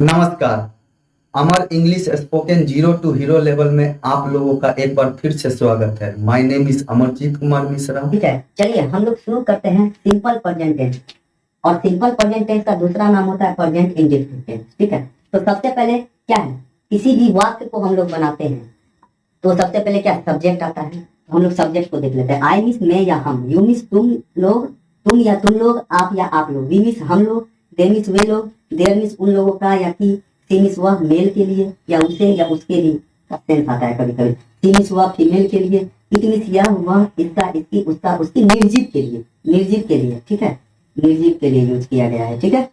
नमस्कार। Amar English spoken zero to hero level में आप लोगों का एक बार फिर से स्वागत है। My name is Amarjeet Kumar Mishra. ठीक है, चलिए हम लोग शुरू करते हैं सिंपल प्रेजेंट टेंस। और सिंपल प्रेजेंट टेंस का दूसरा नाम होता है प्रेजेंट इंडेफिनिट टेंस। ठीक है, तो सबसे पहले क्या है, किसी भी वाक्य को हम लोग बनाते हैं तो सबसे पहले क्या सब्जेक्ट आता है। तो हम लोग सब्जेक्ट को देख लेते हैं। आई मीन्स मैं या हम, यू मीन्स तुम लोग, तुम या तुम लोग, आप या आप लोग, वी मीन्स हम लोग, दे मीन्स वे लोग, देयर मीन्स उन लोगों का या कि, सी मीन्स वह मेल के लिए या उसे या उसके लिए का सेंस आता है कभी कभी। सी मीन्स वह फीमेल के लिए, इट मीन्स यह वह इसका इसकी उसका उसकी, निर्जीव के लिए, निर्जीव के लिए। ठीक है, निर्जीव के लिए यूज किया गया है। ठीक है,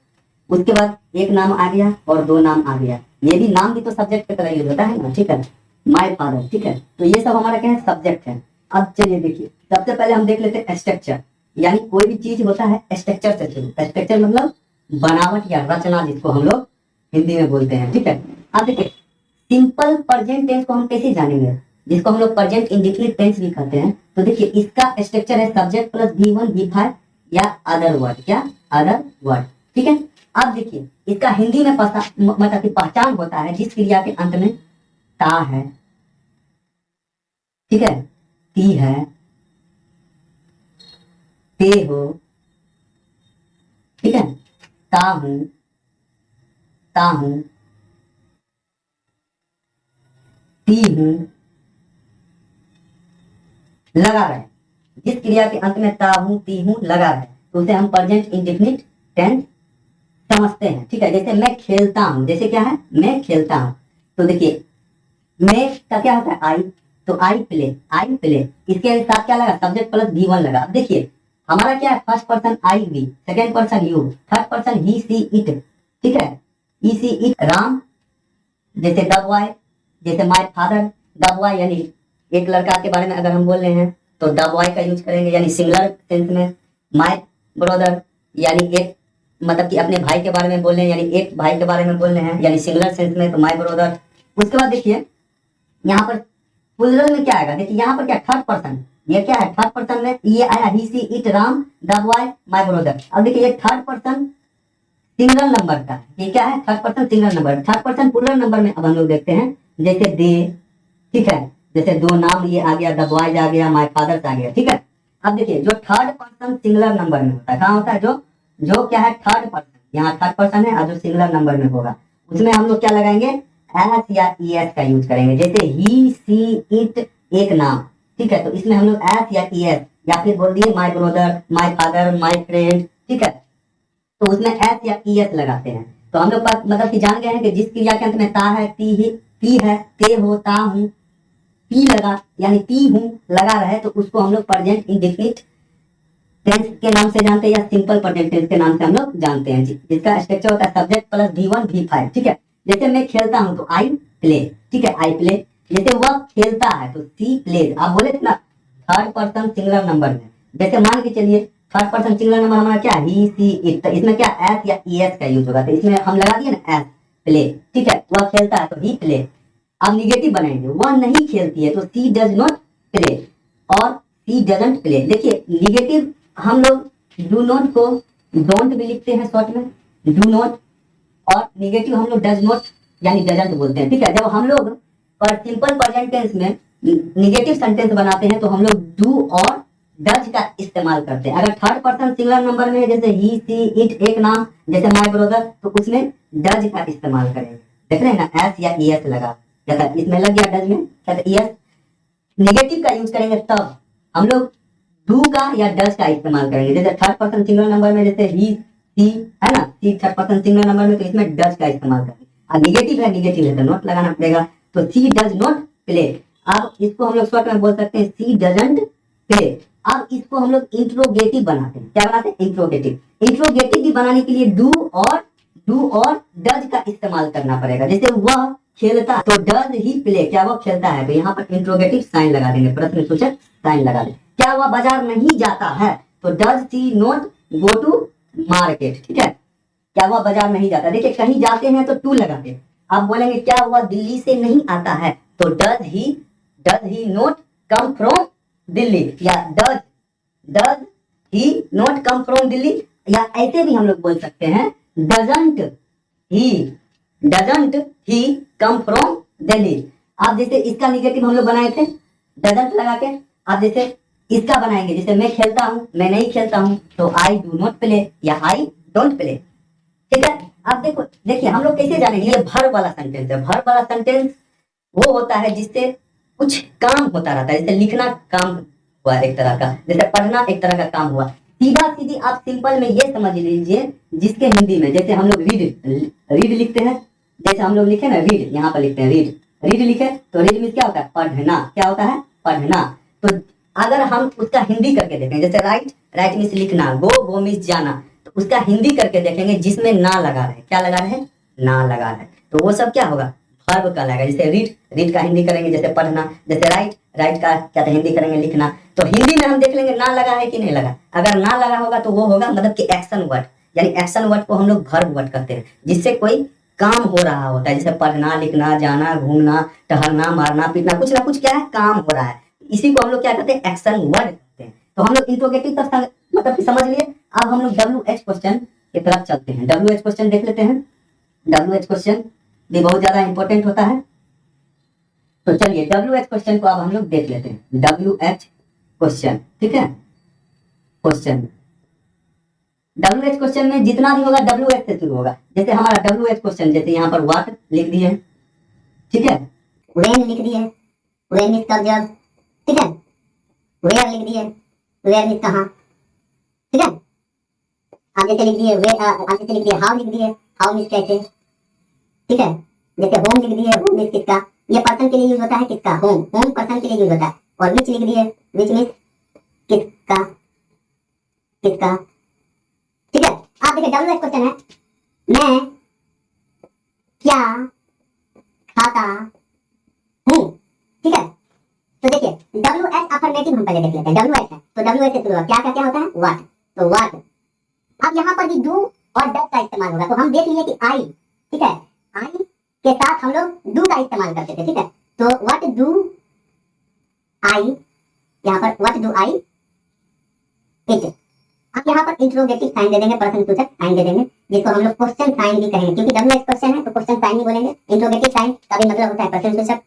उसके बाद एक नाम आ गया और दो नाम आ गया। ये भी नाम भी तो सब्जेक्ट की तरह यूज होता है ना। ठीक है, माय फादर। ठीक है, तो ये सब हमारा क्या है, सब्जेक्ट है। अब चलिए देखिए, सबसे पहले हम देख लेते हैं स्ट्रक्चर, यानी कोई भी चीज होता है स्ट्रक्चर से शुरू। स्ट्रक्चर मतलब बनावट या रचना, जिसको हम लोग हिंदी में बोलते हैं। ठीक है, अब देखिए सिंपल प्रेजेंट टेंस को हम कैसे जानेंगे, जिसको हम लोग प्रेजेंट इंडेफिनिट टेंस भी कहते हैं। तो देखिए इसका स्ट्रक्चर है सब्जेक्ट प्लस V1 V5 या अदर वर्ड, क्या अदर वर्ड। ठीक है, अब देखिए इसका हिंदी में मतलब कि पहचान होता है जिस क्रिया के अंत में ता है, ठीक है, ती है, ते हो, ठीक है, ता हूं, ता हूं, ती हूं, लगा रहे। जिस क्रिया के अंत में ता हूं ती हूं लगा रहे तो उसे हम प्रेजेंट इंडेफिनिट टेंस समझते हैं। ठीक है, जैसे मैं खेलता हूं, जैसे क्या है, मैं खेलता हूं। तो देखिए मैं का क्या होता है, आई, तो आई प्ले, आई प्ले, इसके साथ क्या लगा, सब्जेक्ट प्लस V1 लगा। अब देखिए हमारा क्या है, first person I we, second person you, third person he C it. ठीक है, ई सी इट राम, जैसे द बॉय, जैसे माय फादर। द बॉय यानी एक लड़का के बारे में अगर हम बोल रहे हैं तो द बॉय का यूज करेंगे, यानी सिंगुलर सेंस में। माय ब्रदर यानी एक, मतलब कि अपने भाई के बारे में बोल रहे हैं, यानी एक भाई के बारे में बोल रहे हैं, यानी सिंगुलर सेंस में, तो माय ब्रदर। उसके बाद देखिए यहाँ पर प्लूरल में क्या आएगा, देखिए यहाँ पर क्या थर्ड पर्सन, ये क्या है थर्ड पर्सन में, ये आया he C it Ram the boy my brother. अब देखिए ये थर्ड पर्सन सिंगल नंबर का, ये क्या है third person single number. Third person plural number में अब हम लोग देखते हैं, जैसे दे, ठीक है, जैसे दो नाम ये आ गया, द बॉयज आ गया, माय फादर्स आ गया। ठीक है, अब देखिए जो थर्ड पर्सन सिंगुलर नंबर में होता है, कहाँ होता है, जो जो क्या है थर्ड पर्सन, यहाँ थर्ड पर्सन है और जो सिंगुलर नंबर में होगा उसमें हम लोग क्या लगाएंगे, एस या ईएस का यूज करेंगे। जैसे ही सी इट एक नाम, ठीक है, तो इसमें हम लोग एस या ईएस, या फिर बोल दिए my brother, my father, my friend. ठीक है, तो उसमें एस या ईएस लगाते हैं। तो हम लोग पास मतलब कि जान गए हैं कि जिस क्रिया के अंत में ता है, ती है, ते हो, ता हूं, पी लगा, यानी ती हूं लगा रहे तो उसको हम लोग प्रेजेंट इंडेफिनिट टेंस के नाम से जानते हैं, या सिंपल प्रेजेंट टेंस के नाम से हम लोग जानते हैं, जिसका स्ट्रक्चर होता है सब्जेक्ट प्लस V1 V5। ठीक है, जैसे मैं खेलता हूं तो आई प्ले, ठीक है, आई प्ले। जैसे वह खेलता है तो सी प्लेज। आप बोले थे ना थर्ड पर्सन सिंगुलर नंबर में, जैसे मान के चलिए थर्ड पर्सन सिंगुलर नंबर हमारा क्या, ही सी इट, तो इसमें क्या एस या ईएस का यूज होगा, तो इसमें हम लगा दिए ना एस प्ले। ठीक है, वह खेलता है तो ही प्ले। अब निगेटिव बनाएंगे, वह नहीं खेलती है तो सी डज नॉट प्ले और सी डजंट प्ले। देखिए निगेटिव हम लोग डू नॉट को डोंट भी लिखते हैं शॉर्ट में, डू नॉट, और निगेटिव हम लोग डज नॉट यानी डजंट बोलते हैं। ठीक है, जब हम लोग पर सिंपल प्रेजेंट टेंस में निगेटिव सेंटेंस बनाते हैं तो हम लोग डू और डज का इस्तेमाल करते हैं। अगर थर्ड पर्सन सिंगुलर नंबर में जैसे ही सी इट एक नाम, जैसे माय ब्रदर, तो उसमें डज का इस्तेमाल करेंगे। देख रहे हैं ना, एस या ईएस लगा, जैसा इसमें लग गया डज में, ईएस। निगेटिव का यूज करेंगे तब हम लोग डू का या डज का इस्तेमाल करेंगे। जैसे थर्ड पर्सन सिंगुलर नंबर में जैसे ही सी है ना, सी थर्ड पर्सन सिंगुलर नंबर में, तो इसमें डज का इस्तेमाल करेंगे। और निगेटिव है तो नॉट लगाना पड़ेगा, तो सी डज नॉट प्ले। अब इसको हम लोग शॉर्ट में बोल सकते हैं सी डजंट प्ले। अब इसको हम लोग इंट्रोगेटिव बनाते हैं, क्या बनाते हैं, इंट्रोगेटिव। इंट्रोगेटिव भी बनाने के लिए डू और डज का इस्तेमाल करना पड़ेगा। जैसे वह खेलता तो डज ही प्ले, क्या वो खेलता है, तो यहाँ पर इंट्रोगेटिव साइन लगा देंगे, प्रश्न सूचक साइन लगा देंगे। क्या वह बाजार नहीं जाता है, तो does she not go to market. ठीक है, क्या वह बाजार नहीं जाता, देखिए कहीं जाते हैं तो टू लगा दे। आप बोलेंगे क्या वह दिल्ली से नहीं आता है, तो does he not come from Delhi, या does he not come from Delhi. या ऐसे भी हम लोग बोल सकते हैं doesn't he doesn't he come from Delhi. आप जैसे इसका निगेटिव हम लोग बनाए थे डजंट लगा के, आप जैसे इसका बनाएंगे, जैसे मैं खेलता हूँ, मैं नहीं खेलता हूँ, तो आई डू नॉट प्ले या आई डोंट प्ले। ठीक है, अब देखो, देखिए हम लोग कैसे जानेंगे, ये वर्ब वाला सेंटेंस है। वर्ब वाला सेंटेंस वो होता है जिससे कुछ काम होता रहता है, जैसे लिखना काम हुआ एक तरह का, जैसे पढ़ना एक तरह का काम हुआ। सीधा सीधी आप सिंपल में ये समझ लीजिए, जिसके हिंदी में जैसे हम लोग रीड लिखते हैं, जैसे हम लोग लिखे ना रीड, यहाँ पर लिखते हैं रीड लिखे, तो रीड मीन्स क्या होता है, पढ़ना। क्या होता है, पढ़ना। तो अगर हम उसका हिंदी करके देखें, जैसे राइट मीन्स लिखना, गो मीन्स जाना, तो उसका हिंदी करके देखेंगे जिसमें ना लगा रहे। क्या लगा रहे, ना लगा रहे, तो वो सब क्या होगा, वर्ब कहलाएगा। जैसे रीड का हिंदी करेंगे जैसे पढ़ना, जैसे राइट का क्या हिंदी करेंगे लिखना। तो हिंदी में हम देख लेंगे ना लगा है कि नहीं लगा। अगर ना लगा होगा तो वो होगा मतलब कि एक्शन वर्ड, यानी एक्शन वर्ड को हम लोग वर्ब वर्ड कहते हैं, जिससे कोई काम हो रहा होता है, जैसे पढ़ना, लिखना, जाना, घूमना, टहलना, मारना, पीटना, कुछ ना कुछ क्या है, काम हो रहा है। इसी को हम लोग क्या कहते हैं, एक्शन वर्ड कहते हैं। तो हम लोग इंट्रोगेटिव तक मतलब कि समझ लिए। अब हम लोग WH क्वेश्चन की तरफ चलते हैं। WH क्वेश्चन देख लेते हैं। WH क्वेश्चन भी बहुत ज्यादा इंपॉर्टेंट होता है। तो चलिए WH क्वेश्चन को अब हम लोग देख लेते हैं। WH क्वेश्चन, ठीक है, क्वेश्चन WH क्वेश्चन में जितना भी होगा WH से शुरू होगा। जैसे हमारा WH क्वेश्चन, जैसे यहाँ पर व्हाट लिख दिए, ठीक है, व्हेन लिख दिए, व्हेन मींस कब जब, ठीक है, वेयर लिख दिए, वेयर मींस कहाँ, ठीक है, आप जैसे लिख दिए आप जैसे लिख दिए हाउ लिख दिए, हाउ मींस कैसे, ठीक है, जैसे होम लिख दिए, होम मींस किसका, ये पर्सन के लिए यूज होता है, किसका, होम पर्सन के लिए यूज होता है। और विच लिख दिए, विच मींस किसका, ठीक है। आप देखिए WH क्वेश्चन है, मैं क्या खाता हूँ, ठीक है। तो देखिए WH अफर्मेटिव हम पहले देख लेते हैं। WH है तो WH से शुरू होगा, क्या होता है, व्हाट, तो व्हाट। अब यहाँ पर भी डू और डज का इस्तेमाल होगा। तो हम देख लिए कि आई, ठीक है, आई के साथ हम लोग डू का इस्तेमाल करते थे, ठीक है। तो व्हाट डू आई, यहाँ पर व्हाट डू आई इट। अब यहाँ पर इंट्रोगेटिव साइन दे देंगे, पर्सन सूचक साइन दे देंगे, जिसको हम लोग क्वेश्चन साइन भी कहेंगे, क्योंकि WH क्वेश्चन है तो क्वेश्चन साइन ही बोलेंगे। इंट्रोगेटिव साइन का भी मतलब होता है पर्सन सूचक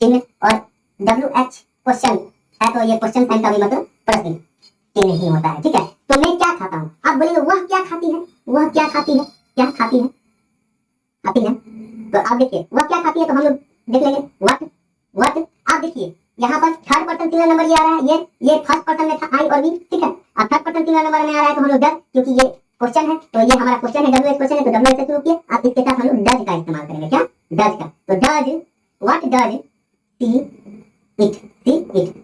चिन्ह, और WH क्वेश्चन है तो ये क्वेश्चन साइन का भी मतलब प्रश्न चिन्ह ही होता है, ठीक है। तो मैं क्या खाता हूँ, आप बोलिए वह क्या खाती है, वह क्या खाती है, क्या खाती है, तो आप देखिए वह क्या खाती है, तो हम लोग देख लेंगे व्हाट। आप देखिए यहाँ पर थर्ड पर्सन सिंगुलर नंबर ये आ रहा है, ये फर्स्ट पर्सन में था आई और वी, ठीक है। अब थर्ड पर्सन सिंगुलर नंबर में आ रहा है तो हम लोग डज, क्योंकि ये क्वेश्चन है तो ये हमारा क्वेश्चन है, WH क्वेश्चन है तो WH से शुरू किए। आप इसके साथ हम लोग डज का इस्तेमाल करेंगे, क्या, डज का। तो does, what does see it.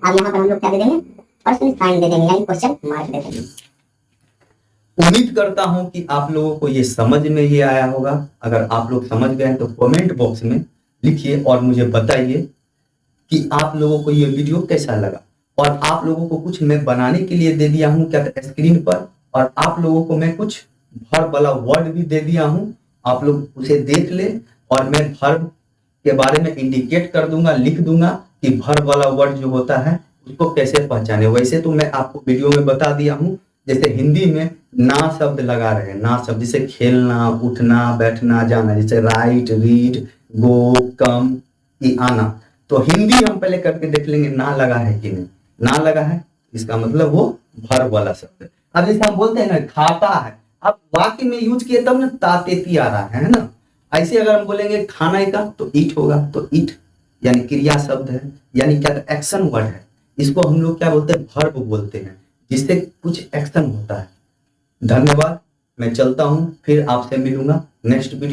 अब यहाँ पर हम लोग क्या दे देंगे, पर्सन साइन दे देंगे, यानी क्वेश्चन मार्क दे देंगे। उम्मीद करता हूं कि आप लोगों को ये समझ में ही आया होगा। अगर आप लोग समझ गए तो कमेंट बॉक्स में लिखिए और मुझे बताइए कि आप लोगों को ये वीडियो कैसा लगा। और आप लोगों को कुछ मैं बनाने के लिए दे दिया हूं क्या स्क्रीन पर, और आप लोगों को मैं कुछ वर्ब वाला वर्ड भी दे दिया हूं। आप लोग उसे देख ले और मैं वर्ब के बारे में इंडिकेट कर दूंगा, लिख दूंगा कि वर्ब वाला वर्ड जो होता है उसको कैसे पहचाने। वैसे तो मैं आपको वीडियो में बता दिया हूं, जैसे हिंदी में ना शब्द लगा रहे हैं, ना शब्द जैसे खेलना, उठना, बैठना, जाना, जैसे राइट, रीड, गो, कम, ये आना। तो हिंदी हम पहले करके देख लेंगे ना लगा है कि नहीं। ना लगा है इसका मतलब वो वर्ब वाला शब्द है। अब जैसे हम बोलते हैं ना खाता है, अब वाक्य में यूज किए तब ना तातेती आ रहा है ना। ऐसे अगर हम बोलेंगे खाना का तो ईट होगा, तो ईट यानी क्रिया शब्द है, यानी क्या एक्शन वर्ड है। इसको हम लोग क्या बोलते हैं, वर्ब बोलते हैं, जिससे कुछ एक्शन होता है। धन्यवाद, मैं चलता हूं, फिर आपसे मिलूंगा नेक्स्ट वीडियो।